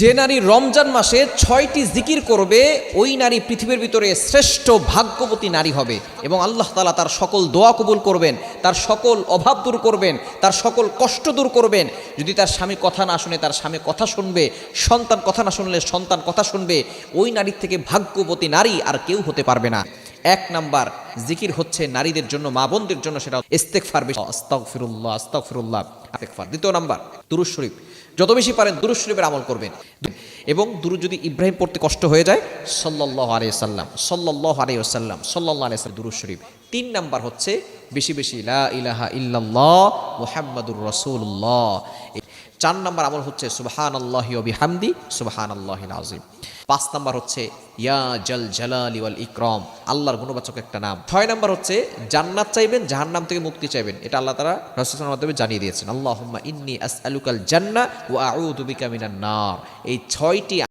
যে নারী রমজান মাসে 6টি জিকির করবে ওই নারী পৃথিবীর ভিতরে শ্রেষ্ঠ ভাগ্যবতী নারী হবে এবং আল্লাহ তাআলা তার সকল দোয়া কবুল করবেন, তার সকল অভাব দূর করবেন, তার সকল কষ্ট দূর করবেন। যদি তার স্বামী কথা না শুনে তার স্বামী কথা শুনবে, সন্তান কথা না শুনলে সন্তান কথা শুনবে। ওই নারীর থেকে ভাগ্যবতী নারী আর কেউ হতে পারবে না। 1 নাম্বার জিকির হচ্ছে নারীদের জন্য, মা বোনদের জন্য, সেটা ইস্তেগফার, আস্তাগফিরুল্লাহ আস্তাগফিরুল্লাহ ইস্তেগফার। 2 নাম্বার দুরূদ শরীফ, যত বেশি পারেন দুরূদ শরীফের আমল করবেন। এবং দুরূদ যদি ইব্রাহিম পড়তে কষ্ট হয়ে যায়, সাল্লাল্লাহু আলাইহি ওয়াসাল্লাম সাল্লাল্লাহু আলাইহি ওয়াসাল্লাম সাল্লাল্লাহু আলাইহি ওয়াসাল্লাম দুরূদ শরীফ। 3 নাম্বার হচ্ছে বেশি বেশি লা ইলাহা ইল্লাল্লাহ মুহাম্মাদুর রাসূলুল্লাহ। 4 নাম্বার আমল হচ্ছে সুবহানাল্লাহি ওয়া বিহামদি সুবহানাল্লাহিল আযীম। 5 নাম্বার হচ্ছে ইয়া জাল জালালি ওয়াল ইকরাম, আল্লাহর গুণবাচক একটা নাম। 6 নাম্বার হচ্ছে জান্নাত চাইবেন, জাহান্নাম থেকে মুক্তি চাইবেন। এটা আল্লাহ তাআলা রাসূল সাল্লাল্লাহু আলাইহি ওয়াসাল্লামের মাধ্যমে জানিয়ে দিয়েছেন। আল্লাহুম্মা ইন্নী আসআলুকাল জান্নাহ ওয়া আউযু বিকা মিনান নার। এই 6টি